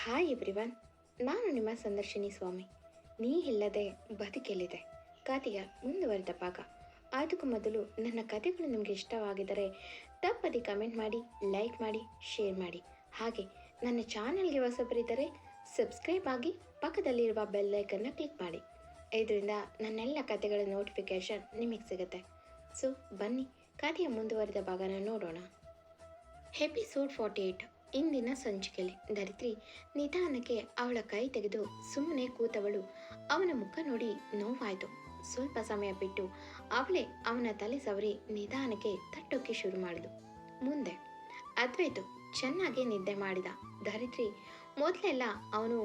Hi everyone, ನಾನು ನಿಮ್ಮ ಸಂದರ್ಶಿನಿ ಸ್ವಾಮಿ. ನೀ ಇಲ್ಲದೆ ಬದುಕೆಲ್ಲಿದೆ ಕಥೆಯ ಮುಂದುವರೆದ ಭಾಗ. ಅದಕ್ಕೂ ಮೊದಲು ನನ್ನ ಕಥೆಗಳು ನಿಮಗೆ ಇಷ್ಟವಾಗಿದ್ದರೆ ತಪ್ಪದೆ ಕಮೆಂಟ್ ಮಾಡಿ, ಲೈಕ್ ಮಾಡಿ, ಶೇರ್ ಮಾಡಿ. ಹಾಗೆ ನನ್ನ ಚಾನಲ್ಗೆ ಹೊಸಬರಿದ್ದರೆ ಸಬ್ಸ್ಕ್ರೈಬ್ ಆಗಿ ಪಕ್ಕದಲ್ಲಿರುವ ಬೆಲ್ ಐಕನ್ನ ಕ್ಲಿಕ್ ಮಾಡಿ. ಇದರಿಂದ ನನ್ನೆಲ್ಲ ಕಥೆಗಳ ನೋಟಿಫಿಕೇಷನ್ ನಿಮಗೆ ಸಿಗುತ್ತೆ. ಸೊ ಬನ್ನಿ ಕಥೆಯ ಮುಂದುವರೆದ ಭಾಗನ ನೋಡೋಣ. ಎಪಿಸೋಡ್ 48. ಇಂದಿನ ಸಂಚಿಕೆಯಲ್ಲಿ ಧರಿತ್ರಿ ನಿಧಾನಕ್ಕೆ ಅವಳ ಕೈ ತೆಗೆದು ಸುಮ್ಮನೆ ಕೂತವಳು ಅವನ ಮುಖ ನೋಡಿ ನೋವಾಯಿತು. ಸ್ವಲ್ಪ ಸಮಯ ಬಿಟ್ಟು ಅವಳೇ ಅವನ ತಲೆ ಸವರಿ ನಿಧಾನಕ್ಕೆ ತಟ್ಟೋಕೆ ಶುರು ಮಾಡಿದ್ಲು. ಮುಂದೆ ಅದ್ವೈತು ಚೆನ್ನಾಗಿ ನಿದ್ದೆ ಮಾಡಿದ. ಧರಿತ್ರಿ ಮೊದಲೆಲ್ಲ ಅವನು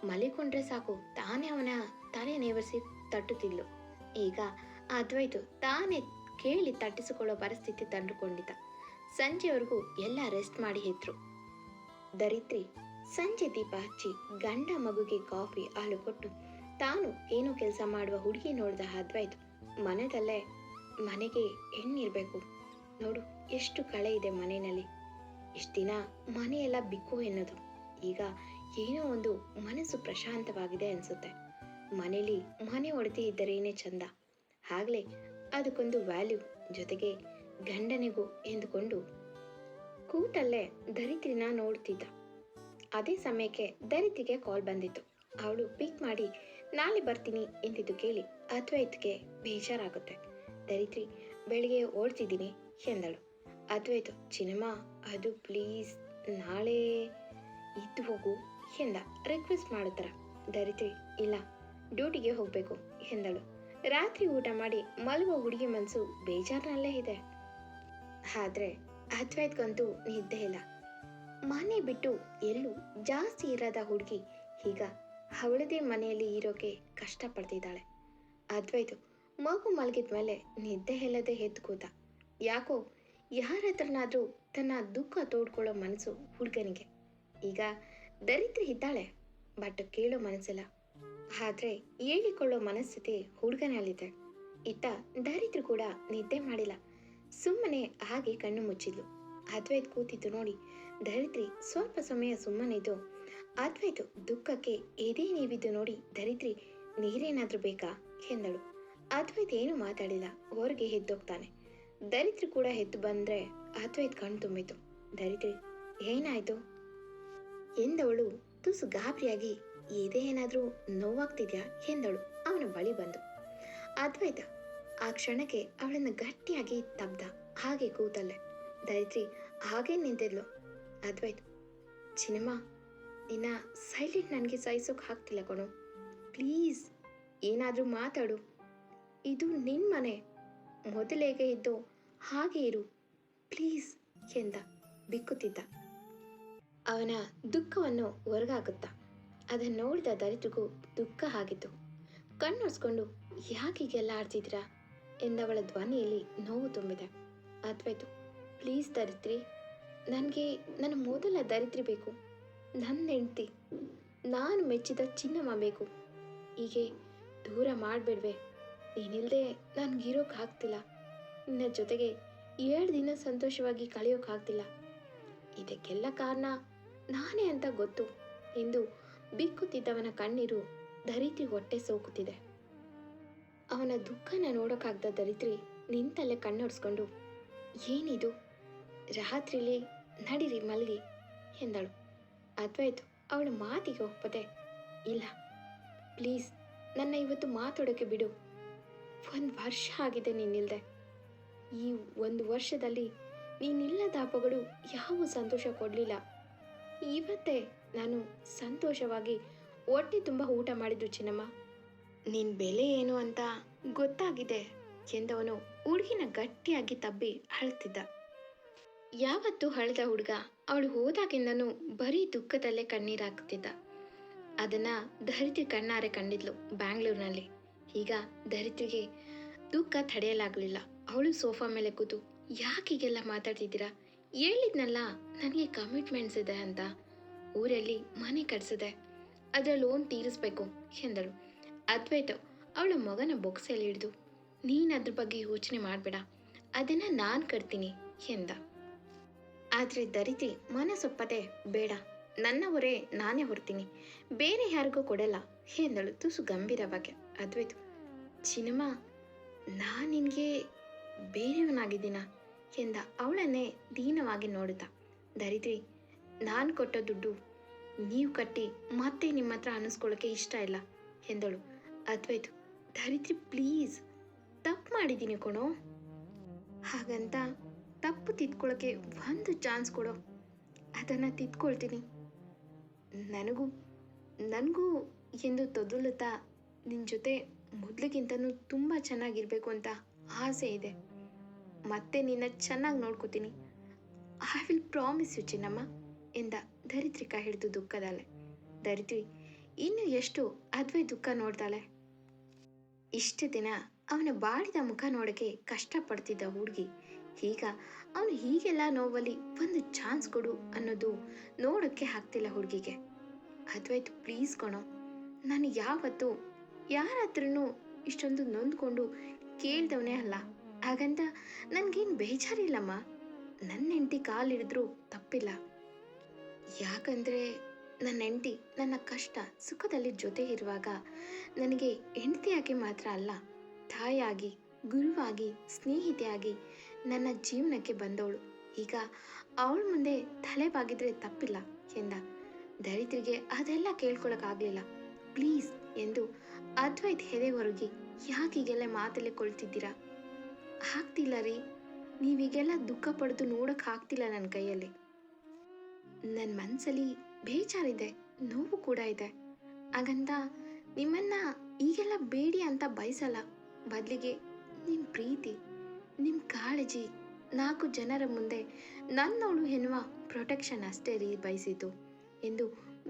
ಮಲಿಕೊಂಡ್ರೆ ಸಾಕು ತಾನೇ ಅವನ ತಲೆ ನೇವರಿಸಿ ತಟ್ಟುತ್ತಿದ್ಲು. ಈಗ ಅದ್ವೈತು ತಾನೇ ಕೇಳಿ ತಟ್ಟಿಸಿಕೊಳ್ಳೋ ಪರಿಸ್ಥಿತಿ ತಂದುಕೊಂಡಿದ್ದ. ಸಂಜೆವರೆಗೂ ಎಲ್ಲ ರೆಸ್ಟ್ ಮಾಡಿ ಎದ್ರು. ಧರಿತ್ರಿ ಸಂಜೆ ದೀಪ ಹಚ್ಚಿ ಗಂಡ ಮಗುಗೆ ಕಾಫಿ ಹಾಲು ಕೊಟ್ಟು ತಾನು ಏನೋ ಕೆಲಸ ಮಾಡುವ ಹುಡುಗಿ ನೋಡಿದ ಅದ್ವೈತ್ ಮನೆಯಲ್ಲೇ ಮನೆಗೆ ಹೆಣ್ಣಿರ್ಬೇಕು ನೋಡು, ಎಷ್ಟು ಕಳೆ ಇದೆ ಮನೆಯಲ್ಲಿ. ಇಷ್ಟು ದಿನ ಮನೆಯೆಲ್ಲ ಬಿಕ್ಕು ಎನ್ನೋದು, ಈಗ ಏನೋ ಒಂದು ಮನಸ್ಸು ಪ್ರಶಾಂತವಾಗಿದೆ ಅನ್ಸುತ್ತೆ. ಮನೇಲಿ ಮನೆ ಒಡತಿ ಇದ್ದರೇನೇ ಚಂದ, ಆಗ್ಲೇ ಅದಕ್ಕೊಂದು ವ್ಯಾಲ್ಯೂ. ಜೊತೆಗೆ ಗಂಡನಿಗೂ ಎಂದುಕೊಂಡು ಕೂತಲ್ಲೇ ಧರಿತ್ರಿನ ನೋಡ್ತಿದ್ದ. ಅದೇ ಸಮಯಕ್ಕೆ ಧರಿತ್ರಿಗೆ ಕಾಲ್ ಬಂದಿತ್ತು. ಅವಳು ಪಿಕ್ ಮಾಡಿ ನಾಳೆ ಬರ್ತೀನಿ ಎಂದಿದ್ದು ಕೇಳಿ ಅದ್ವೈತ್ಗೆ ಬೇಜಾರಾಗುತ್ತೆ. ಧರಿತ್ರಿ ಬೆಳಿಗ್ಗೆ ಓಡ್ತಿದ್ದೀನಿ ಎಂದಳು. ಅದ್ವೈತ್ ಚಿನ್ನಮ್ಮ ಅದು ಪ್ಲೀಸ್ ನಾಳೆ ಇದ್ದು ಹೋಗು ಎಂದ ರಿಕ್ವೆಸ್ಟ್ ಮಾಡುತ್ತರ. ಧರಿತ್ರಿ ಇಲ್ಲ ಡ್ಯೂಟಿಗೆ ಹೋಗ್ಬೇಕು ಎಂದಳು. ರಾತ್ರಿ ಊಟ ಮಾಡಿ ಮಲಗುವ ಹುಡುಗಿ ಮನಸ್ಸು ಬೇಜಾರಿನಲ್ಲೇ ಇದೆ. ಆದ್ರೆ ಅದ್ವೈತ್ಗಂತೂ ನಿದ್ದೆ ಇಲ್ಲ. ಮನೆ ಬಿಟ್ಟು ಎಲ್ಲೂ ಜಾಸ್ತಿ ಇರದ ಹುಡುಗಿ ಈಗ ಅವಳದೇ ಮನೆಯಲ್ಲಿ ಇರೋಕೆ ಕಷ್ಟಪಡ್ತಿದ್ದಾಳೆ. ಅದ್ವೈತು ಮಗು ಮಲಗಿದ ಮೇಲೆ ನಿದ್ದೆ ಇಲ್ಲದೆ ಎದ್ದು ಕೂತ. ಯಾಕೋ ಯಾರ ಹತ್ರನಾದ್ರೂ ತನ್ನ ದುಃಖ ತೋಡ್ಕೊಳ್ಳೋ ಮನಸ್ಸು ಹುಡುಗನಿಗೆ. ಈಗ ಧರಿತ್ರಿ ಇದ್ದಾಳೆ, ಬಟ್ ಕೇಳೋ ಮನಸ್ಸಿಲ್ಲ. ಆದ್ರೆ ಹೇಳಿಕೊಳ್ಳೋ ಮನಸ್ಥಿತಿ ಹುಡುಗನಲ್ಲಿದೆ. ಇತ್ತ ಧರಿತ್ರಿ ಕೂಡ ನಿದ್ದೆ ಮಾಡಿಲ್ಲ, ಸುಮ್ಮನೆ ಹಾಗೆ ಕಣ್ಣು ಮುಚ್ಚಿದ್ಲು. ಅದ್ವೈತ್ ಕೂತಿದ್ದು ನೋಡಿ ಧರಿತ್ರಿ ಸ್ವಲ್ಪ ಸಮಯ ಸುಮ್ಮನಿದ್ದು ಅದ್ವೈತ್ ದುಃಖಕ್ಕೆ ಎದೆ ನೀವಿದ್ದು ನೋಡಿ ಧರಿತ್ರಿ ನೀರೇನಾದ್ರೂ ಬೇಕಾ ಎಂದಳು. ಅದ್ವೈತ್ ಏನು ಮಾತಾಡಿಲ್ಲ, ಹೊರಗೆ ಎದ್ದೋಗ್ತಾನೆ. ಧರಿತ್ರಿ ಕೂಡ ಎದ್ದು ಬಂದ್ರೆ ಅದ್ವೈತ್ ಕಣ್ ತುಂಬಿತು. ಧರಿತ್ರಿ ಏನಾಯ್ತು ಎಂದವಳು ತುಸು ಗಾಬರಿಯಾಗಿ ಎದೆ ಏನಾದ್ರೂ ನೋವಾಗ್ತಿದ್ಯಾ ಎಂದಳು ಅವನ ಬಳಿ ಬಂದು. ಅದ್ವೈತ ಆ ಕ್ಷಣಕ್ಕೆ ಅವಳನ್ನು ಗಟ್ಟಿಯಾಗಿ ತಬ್ದ. ಹಾಗೆ ಕೂತಲ್ಲೇ ಧರಿತ್ರಿ ಹಾಗೆ ನಿಂತಿದ್ಲು. ಅದ್ವೈತ್ ಚಿನ್ನಮ್ಮ ನಿನ್ನ ಸೈಲೆಂಟ್ ನನಗೆ ಸಹಿಸೋಕೆ ಆಗ್ತಿಲ್ಲ ಕಣು, ಪ್ಲೀಸ್ ಏನಾದರೂ ಮಾತಾಡು, ಇದು ನಿನ್ನ ಮನೆ, ಮೊದಲೇಗೆ ಇದ್ದು ಹಾಗೆ ಇರು ಪ್ಲೀಸ್ ಎಂದ ಬಿಕ್ಕುತ್ತಿದ್ದ. ಅವನ ದುಃಖವನ್ನು ಹೊರಗಾಗುತ್ತಾ ಅದನ್ನು ನೋಡಿದ ಧರಿತ್ರಿಗೂ ದುಃಖ ಆಗಿತ್ತು. ಕಣ್ಣೊರ್ಸ್ಕೊಂಡು ಯಾಕೀಗೆಲ್ಲ ಆಡ್ತಿದ್ದೀರಾ ಎಂದವಳ ಧ್ವನಿಯಲ್ಲಿ ನೋವು ತುಂಬಿದೆ. ಅದ್ವೈತು ಪ್ಲೀಸ್ ಧರಿತ್ರಿ, ನನಗೆ ನನ್ನ ಮೊದಲ ಧರಿತ್ರಿ ಬೇಕು, ನನ್ನ ಹೆಂಡ್ತಿ, ನಾನು ಮೆಚ್ಚಿದ ಚಿನ್ನಮ್ಮ ಬೇಕು. ಹೀಗೆ ದೂರ ಮಾಡಬೇಡ್ವೆ, ನೀನಿಲ್ಲದೆ ನನಗಿರೋಕ್ಕಾಗ್ತಿಲ್ಲ, ನಿನ್ನ ಜೊತೆಗೆ 7 ದಿನ ಸಂತೋಷವಾಗಿ ಕಳೆಯೋಕ್ಕಾಗ್ತಿಲ್ಲ, ಇದಕ್ಕೆಲ್ಲ ಕಾರಣ ನಾನೇ ಅಂತ ಗೊತ್ತು ಎಂದು ಬಿಕ್ಕುತ್ತಿದ್ದವನ ಕಣ್ಣೀರು ಧರಿತ್ರಿ ಹೊಟ್ಟೆ ಸೋಕುತ್ತಿದೆ. ಅವನ ದುಃಖನ ನೋಡೋಕ್ಕಾಗ್ದ ಧರಿತ್ರಿ ನಿಂತಲ್ಲೇ ಕಣ್ಣೊಡ್ಸ್ಕೊಂಡು ಏನಿದು ರಾತ್ರಿಲಿ ನಡಿರಿ ಮಲ್ಗಿ ಎಂದಳು. ಅದ್ವೈತು ಅವಳ ಮಾತಿಗೆ ಒಪ್ಪದೆ ಇಲ್ಲ ಪ್ಲೀಸ್ ನನ್ನ ಇವತ್ತು ಮಾತಾಡೋಕೆ ಬಿಡು, 1 ವರ್ಷ ಆಗಿದೆ ನೀನಿಲ್ದೆ. ಈ 1 ವರ್ಷದಲ್ಲಿ ನೀನಿಲ್ಲದ ಹಬ್ಬಗಳು ಯಾವ ಸಂತೋಷ ಕೊಡಲಿಲ್ಲ. ಇವತ್ತೇ ನಾನು ಸಂತೋಷವಾಗಿ ಹೊಟ್ಟೆ ತುಂಬ ಊಟ ಮಾಡಿದ್ದು ಚಿನ್ನಮ್ಮ, ನಿನ್ನ ಬೆಲೆ ಏನು ಅಂತ ಗೊತ್ತಾಗಿದೆ ಎಂದವನು ಹುಡುಗಿನ ಗಟ್ಟಿಯಾಗಿ ತಬ್ಬಿ ಅಳ್ತಿದ್ದ. ಯಾವತ್ತೂ ಅಳ್ದ ಹುಡುಗ ಅವಳು ಹೋದಾಗಿಂದನೂ ಬರೀ ದುಃಖದಲ್ಲೇ ಕಣ್ಣೀರಾಗ್ತಿದ್ದ. ಅದನ್ನ ಧರಿತ್ರಿ ಕಣ್ಣಾರೆ ಕಂಡಿದ್ಲು ಬ್ಯಾಂಗ್ಳೂರಿನಲ್ಲಿ. ಈಗ ಧರಿತ್ರಿಗೆ ದುಃಖ ತಡೆಯಲಾಗಲಿಲ್ಲ. ಅವಳು ಸೋಫಾ ಮೇಲೆ ಕೂತು ಯಾಕೀಗೆಲ್ಲ ಮಾತಾಡ್ತಿದ್ದೀರಾ, ಹೇಳಿದ್ನಲ್ಲ ನನಗೆ ಕಮಿಟ್ಮೆಂಟ್ಸ್ ಇದೆ ಅಂತ, ಊರಲ್ಲಿ ಮನೆ ಕಟ್ಸಿದೆ, ಅದರ ಲೋನ್ ತೀರಿಸ್ಬೇಕು ಎಂದಳು. ಅದ್ವೈತ ಅವಳ ಮಗನ ಬೊಕ್ಸಲ್ಲಿ ಹಿಡಿದು ನೀನು ಅದ್ರ ಬಗ್ಗೆ ಯೋಚನೆ ಮಾಡಬೇಡ, ಅದನ್ನು ನಾನು ಕಟ್ತೀನಿ ಎಂದ. ಆದರೆ ಧರಿತ್ರಿ ಮನಸ್ಸೊಪ್ಪದೆ ಬೇಡ ನನ್ನ ಹೊರೆ ನಾನೇ ಹೊರ್ತೀನಿ, ಬೇರೆ ಯಾರಿಗೂ ಕೊಡಲ್ಲ ಎಂದಳು ತುಸು ಗಂಭೀರವಾಗಿ. ಅದ್ವೈತು, ಚಿನ್ನಮ್ಮ, ನಾನು ನಿನಗೆ ಬೇರೆಯವನಾಗಿದ್ದೀನ ಎಂದ ಅವಳನ್ನೇ ದೀನವಾಗಿ ನೋಡುತ್ತಾ. ಧರಿತ್ರಿ, ನಾನು ಕೊಟ್ಟ ದುಡ್ಡು ನೀವು ಕಟ್ಟಿ ಮತ್ತೆ ನಿಮ್ಮ ಹತ್ರ ಅನ್ನಿಸ್ಕೊಳ್ಳೋಕ್ಕೆ ಇಷ್ಟ ಇಲ್ಲ ಎಂದಳು. ಅದ್ವೈತು, ಧರಿತ್ರಿ ಪ್ಲೀಸ್, ತಪ್ಪು ಮಾಡಿದ್ದೀನಿ ಕೊಣೋ, ಹಾಗಂತ ತಪ್ಪು ತಿದ್ಕೊಳ್ಳೋಕ್ಕೆ ಒಂದು ಚಾನ್ಸ್ ಕೊಡೋ, ಅದನ್ನು ತಿದ್ಕೊಳ್ತೀನಿ. ನನಗೂ ನನಗೂ ಎಂದು ತೊದಲುತ್ತಾ ನಿನ್ನ ಜೊತೆ ಮೊದಲಿಗಿಂತನೂ ತುಂಬ ಚೆನ್ನಾಗಿರಬೇಕು ಅಂತ ಆಸೆ ಇದೆ. ಮತ್ತೆ ನಿನ್ನ ಚೆನ್ನಾಗಿ ನೋಡ್ಕೋತೀನಿ. ಐ ವಿಲ್ ಪ್ರಾಮಿಸ್ ಯು ಚಿನ್ನಮ್ಮ ಎಂದ ಧರಿತ್ರಿಕಾ ಹಿಡಿದು ದುಃಖದಲ್ಲೇ. ಧರಿತ್ರಿ ಇನ್ನು ಎಷ್ಟು ಅದ್ವೈ ದುಃಖ ನೋಡ್ತಾಳೆ. ಇಷ್ಟು ದಿನ ಅವನ ಬಾಡಿದ ಮುಖ ನೋಡೋಕ್ಕೆ ಕಷ್ಟಪಡ್ತಿದ್ದ ಹುಡುಗಿ ಈಗ ಅವನು ಹೀಗೆಲ್ಲ ನೋವಲ್ಲಿ ಒಂದು ಚಾನ್ಸ್ ಕೊಡು ಅನ್ನೋದು ನೋಡೋಕ್ಕೆ ಆಗ್ತಿಲ್ಲ ಹುಡುಗಿಗೆ. ಅದ್ವೈತು ಪ್ಲೀಸ್ ಕಣೋ, ನಾನು ಯಾವತ್ತೂ ಯಾರ ಹತ್ರನೂ ಇಷ್ಟೊಂದು ನೊಂದ್ಕೊಂಡು ಕೇಳ್ದವನೇ ಅಲ್ಲ, ಹಾಗಂತ ನನಗೇನು ಬೇಜಾರಿಲ್ಲಮ್ಮ. ನನ್ನ ಹೆಂಡತಿ ಕಾಲಿಡಿದ್ರೂ ತಪ್ಪಿಲ್ಲ. ಯಾಕಂದರೆ ನನ್ನ ಹೆಂಡತಿ ನನ್ನ ಕಷ್ಟ ಸುಖದಲ್ಲಿ ಜೊತೆ ಇರುವಾಗ ನನಗೆ ಹೆಂಡತಿಯಾಗಿ ಮಾತ್ರ ಅಲ್ಲ, ತಾಯಿಯಾಗಿ, ಗುರುವಾಗಿ, ಸ್ನೇಹಿತೆಯಾಗಿ ನನ್ನ ಜೀವನಕ್ಕೆ ಬಂದವಳು. ಈಗ ಅವಳ ಮುಂದೆ ತಲೆ ಬಾಗಿದ್ರೆ ತಪ್ಪಿಲ್ಲ ಎಂದ. ಧರಿತ್ರಿಗೆ ಅದೆಲ್ಲ ಕೇಳ್ಕೊಳಕ್ಕಾಗಲಿಲ್ಲ. ಪ್ಲೀಸ್ ಎಂದು ಅದ್ವೈತ್ ಹೆದೆವರೆಗಿ ಯಾಕೀಗೆಲ್ಲ ಮಾತಲ್ಲೇ ಕೊಳ್ತಿದ್ದೀರಾ? ಆಗ್ತಿಲ್ಲ ರೀ, ನೀವೀಗೆಲ್ಲ ದುಃಖ ಪಡೆದು ನೋಡೋಕೆ ಆಗ್ತಿಲ್ಲ ನನ್ನ ಕೈಯಲ್ಲಿ. ನನ್ನ ಮನಸ್ಸಲ್ಲಿ ಬೇಜಾರಿದೆ, ನೋವು ಕೂಡ ಇದೆ. ಹಾಗಂತ ನಿಮ್ಮನ್ನ ಈಗೆಲ್ಲ ಬೇಡಿ ಅಂತ ಬಯಸಲ್ಲ, ಬದಲಿಗೆ ನಿಮ್ಮ ಪ್ರೀತಿ, ನಿಮ್ಮ ಕಾಳಜಿ, 4 ಜನರ ಮುಂದೆ ನನ್ನವಳು ಎನ್ನುವ ಪ್ರೊಟೆಕ್ಷನ್ ಅಷ್ಟೇ ರೀ ಬಯಸಿತು ಎಂದು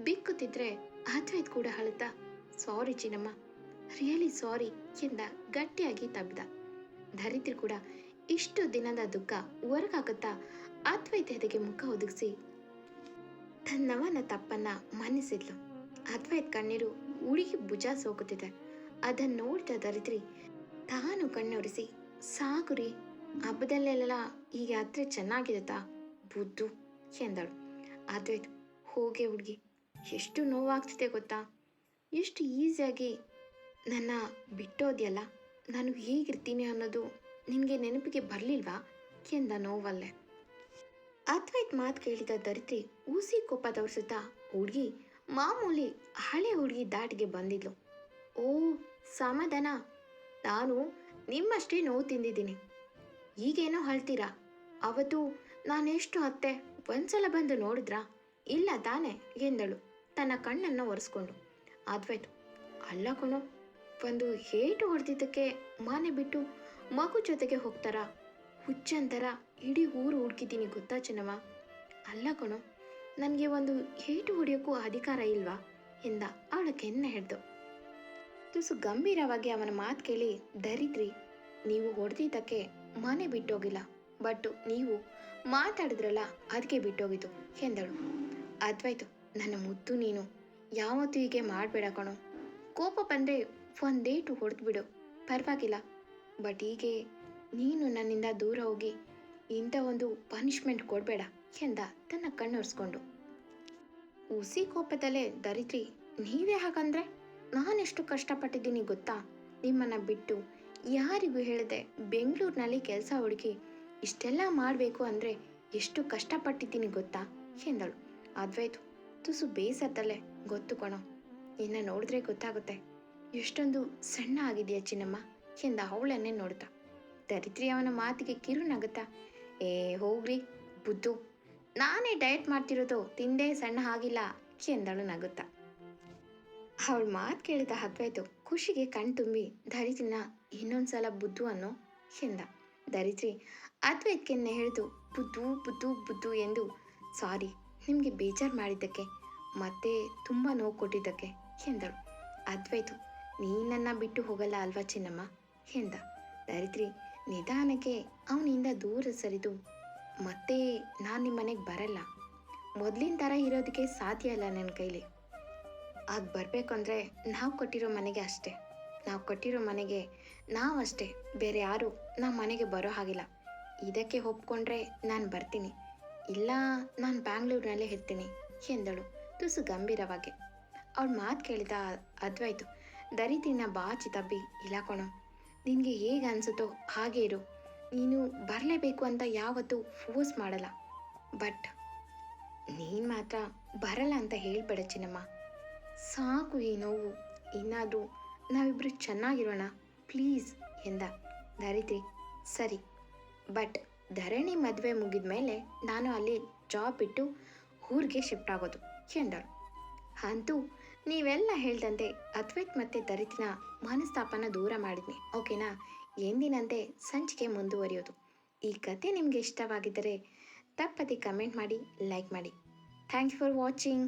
ಬಿಕ್ಕುತ್ತಿದ್ರೆ ಅದ್ವೈತ್ ಕೂಡ ಅಳುತ್ತಾ, ಸಾರಿ ಚಿನ್ನಮ್ಮ, ರಿಯಲಿ ಸಾರಿ ಎಂದ ಗಟ್ಟಿಯಾಗಿ ತಬ್ಬಿದ. ಧರಿತ್ರಿ ಕೂಡ ಇಷ್ಟು ದಿನದ ದುಃಖ ಹೊರಗಾಗುತ್ತಾ ಅದ್ವೈತ್ ಎದೆಗೆ ಮುಖ ಒದಗಿಸಿ ತನ್ನವನ ತಪ್ಪನ್ನ ಮನ್ನಿಸಿದ್ಲು. ಅದ್ವೈತ್ ಕಣ್ಣೀರು ಹುಡುಗಿ ಭುಜ ಸೋಕುತ್ತಿದೆ. ಅದನ್ನು ನೋಡಿದ ಧರಿತ್ರಿ ತಾನು ಕಣ್ಣೊರೆಸಿ, ಸಾಕು ರೀ, ಹಬ್ಬದಲ್ಲೆಲ್ಲ ಈಗ ಯಾತ್ರೆ ಚೆನ್ನಾಗಿರುತ್ತಾ ಬುದ್ದು ಎಂದಳು. ಅದ್ವೈತ್, ಹೋಗೆ ಹುಡುಗಿ, ಎಷ್ಟು ನೋವಾಗ್ತಿದೆ ಗೊತ್ತಾ, ಎಷ್ಟು ಈಸಿಯಾಗಿ ನನ್ನ ಬಿಟ್ಟೋದ್ಯಲ್ಲ, ನಾನು ಹೇಗಿರ್ತೀನಿ ಅನ್ನೋದು ನಿನಗೆ ನೆನಪಿಗೆ ಬರಲಿಲ್ವಾ ಎಂದ ನೋವಲ್ಲೇ. ಅದ್ವೈತ್ ಮಾತು ಕೇಳಿದ ಧರಿತ್ರಿ ಊಸಿ ಕೋಪ ತೋರಿಸುತ್ತಾ ಹುಡುಗಿ ಮಾಮೂಲಿ ಹಳೆ ಹುಡುಗಿ ದಾಟಿಗೆ ಬಂದಿದ್ಲು. ಓ ಸಮಾಧಾನ, ನಾನು ನಿಮ್ಮಷ್ಟೇ ನೋವು ತಿಂದಿದ್ದೀನಿ, ಈಗೇನೋ ಅಳ್ತೀರಾ? ಅವತ್ತು ನಾನೆಷ್ಟು ಅತ್ತೆ ಒಂದ್ಸಲ ಬಂದು ನೋಡಿದ್ರಾ? ಇಲ್ಲ ತಾನೆ ಎಂದಳು ತನ್ನ ಕಣ್ಣನ್ನು ಒರೆಸ್ಕೊಂಡು. ಅದ್ವೈತು, ಅಲ್ಲ ಕಣೋ, ಒಂದು ಏಟು ಹೊಡೆದಿದ್ದಕ್ಕೆ ಮನೆ ಬಿಟ್ಟು ಮಗು ಜೊತೆಗೆ ಹೋಗ್ತಾರಾ? ಹುಚ್ಚಂತರ ಇಡೀ ಊರು ಹುಡುಕಿದ್ದೀನಿ ಗೊತ್ತಾ ಚಿನ್ನಮ್ಮ. ಅಲ್ಲ ಕಣೋ, ನನಗೆ ಒಂದು ಏಟು ಹೊಡೆಯೋಕ್ಕೂ ಅಧಿಕಾರ ಇಲ್ವಾ ಎಂದ ಅವಳ ಕೆನ್ನೆ ಹಿಡ್ದು. ತುಸು ಗಂಭೀರವಾಗಿ ಅವನ ಮಾತು ಕೇಳಿ ಧರಿತ್ರಿ, ನೀವು ಹೊಡೆದಿದ್ದಕ್ಕೆ ಮನೆ ಬಿಟ್ಟೋಗಿಲ್ಲ, ಬಟ್ ನೀವು ಮಾತಾಡಿದ್ರಲ್ಲ ಅದಕ್ಕೆ ಬಿಟ್ಟೋಗಿತು ಎಂದಳು. ಅದ್ವೈತು, ನನ್ನ ಮುದ್ದು ನೀನು ಯಾವತ್ತೂ ಹೀಗೆ ಮಾಡಬೇಡ ಕಣೋ, ಕೋಪ ಬಂದರೆ ಒಂದೇಟು ಹೊಡೆದ್ಬಿಡು, ಪರವಾಗಿಲ್ಲ, ಬಟ್ ಹೀಗೆ ನೀನು ನನ್ನಿಂದ ದೂರ ಹೋಗಿ ಇಂಥ ಒಂದು ಪನಿಷ್ಮೆಂಟ್ ಕೊಡಬೇಡ ಎಂದ ತನ್ನ ಕಣ್ಣೊರೆಸ್ಕೊಂಡು. ಹುಸಿ ಕೋಪದಲ್ಲೇ ಧರಿತ್ರಿ, ನೀವೇ ಹಾಗಂದ್ರೆ ನಾನೆಷ್ಟು ಕಷ್ಟಪಟ್ಟಿದ್ದೀನಿ ಗೊತ್ತಾ? ನಿಮ್ಮನ್ನು ಬಿಟ್ಟು ಯಾರಿಗೂ ಹೇಳದೆ ಬೆಂಗಳೂರಿನಲ್ಲಿ ಕೆಲಸ ಹುಡುಕಿ ಇಷ್ಟೆಲ್ಲ ಮಾಡಬೇಕು ಅಂದರೆ ಎಷ್ಟು ಕಷ್ಟಪಟ್ಟಿದ್ದೀನಿ ಗೊತ್ತಾ ಎಂದಳು. ಅದ್ವೈತು ತುಸು ಬೇಸತ್ತಲ್ಲೇ, ಗೊತ್ತು ಕಣೋ, ನಿನ್ನ ನೋಡಿದ್ರೆ ಗೊತ್ತಾಗುತ್ತೆ ಎಷ್ಟೊಂದು ಸಣ್ಣ ಆಗಿದೆಯಾ ಚಿನ್ನಮ್ಮ ಎಂದ ಅವಳನ್ನೇ ನೋಡ್ತಾ. ಧರಿತ್ರಿ ಅವನ ಮಾತಿಗೆ ಕಿರು ನಗುತ್ತಾ, ಏ ಹೋಗ್ರಿ ಬುದ್ದು, ನಾನೇ ಡಯಟ್ ಮಾಡ್ತಿರೋದು ತಿಂದೇ ಸಣ್ಣ ಆಗಿಲ್ಲ ಎಂದಳು ನಗುತ್ತಾ. ಅವಳ ಮಾತು ಕೇಳಿದ ಅದ್ವೈತು ಖುಷಿಗೆ ಕಣ್ತುಂಬಿ ಧರಿತ್ರಿನ ಇನ್ನೊಂದ್ಸಲ ಬುದ್ದು ಅನ್ನೋ ಎಂದ. ಧರಿತ್ರಿ ಅದ್ವೈತ್ಗೆನ್ನೆ ಹಿಡಿದು ಬುದ್ದು ಬುದ್ದು ಬುದ್ದು ಎಂದು, ಸಾರಿ ನಿಮಗೆ ಬೇಜಾರು ಮಾಡಿದ್ದಕ್ಕೆ, ಮತ್ತೆ ತುಂಬ ನೋವು ಕೊಟ್ಟಿದ್ದಕ್ಕೆ ಎಂದಳು. ಅದ್ವೈತು, ನೀನನ್ನ ಬಿಟ್ಟು ಹೋಗಲ್ಲ ಅಲ್ವಾ ಚಿನ್ನಮ್ಮ ಎಂದ. ಧರಿತ್ರಿ ನಿಧಾನಕ್ಕೆ ಅವನಿಂದ ದೂರ ಸರಿದು, ಮತ್ತೆ ನಾನು ನಿಮ್ಮ ಮನೆಗೆ ಬರಲ್ಲ, ಮೊದಲಿನ ಥರ ಇರೋದಕ್ಕೆ ಸಾಧ್ಯ ಇಲ್ಲ ನನ್ನ ಕೈಲಿ. ಆಗ ಬರಬೇಕು ಅಂದರೆ ನಾವು ಕೊಟ್ಟಿರೋ ಮನೆಗೆ ಅಷ್ಟೇ, ನಾವು ಕೊಟ್ಟಿರೋ ಮನೆಗೆ ನಾವಷ್ಟೇ, ಬೇರೆ ಯಾರು ನಮ್ಮ ಮನೆಗೆ ಬರೋ ಹಾಗಿಲ್ಲ. ಇದಕ್ಕೆ ಒಪ್ಕೊಂಡ್ರೆ ನಾನು ಬರ್ತೀನಿ, ಇಲ್ಲ ನಾನು ಬ್ಯಾಂಗ್ಳೂರಿನಲ್ಲೇ ಇರ್ತೀನಿ ಎಂದಳು ತುಸು ಗಂಭೀರವಾಗಿ. ಅವಳ ಮಾತು ಕೇಳಿದ ಅದ್ವೈತು ದರಿದ್ರಿನ ಬಾಚಿ ತಬ್ಬಿ, ಇಲ್ಲ ಕಣೋ, ನಿನಗೆ ಹೇಗೆ ಅನಿಸುತ್ತೋ ಹಾಗೆ ಇರು, ನೀನು ಬರಲೇಬೇಕು ಅಂತ ಯಾವತ್ತೂ ಫೋರ್ಸ್ ಮಾಡಲ್ಲ, ಬಟ್ ನೀನು ಮಾತ್ರ ಬರಲ್ಲ ಅಂತ ಹೇಳ್ಬೇಡ ಚಿನ್ನಮ್ಮ, ಸಾಕು ಈ ನೋವು, ಇನ್ನಾದರೂ ನಾವಿಬ್ಬರು ಚೆನ್ನಾಗಿರೋಣ ಪ್ಲೀಸ್ ಎಂದ. ಧರಿತ್ರಿ ಸರಿ, ಬಟ್ ಧರಣಿ ಮದುವೆ ಮುಗಿದ ಮೇಲೆ ನಾನು ಅಲ್ಲಿ ಜಾಬ್ ಬಿಟ್ಟು ಊರಿಗೆ ಶಿಫ್ಟ್ ಆಗೋದು ಎಂದಳು. ಅಂತೂ ನೀವೆಲ್ಲ ಹೇಳ್ದಂತೆ ಅದ್ವೈತ್ ಮತ್ತು ಧರಿತ್ರಿನ ಮನಸ್ತಾಪನ ದೂರ ಮಾಡಿದ್ನಿ, ಓಕೆನಾ? ಎಂದಿನಂತೆ ಸಂಚಿಕೆ ಮುಂದುವರಿಯೋದು. ಈ ಕತೆ ನಿಮಗೆ ಇಷ್ಟವಾಗಿದ್ದರೆ ತಪ್ಪದೆ ಕಮೆಂಟ್ ಮಾಡಿ, ಲೈಕ್ ಮಾಡಿ. Thank you for watching.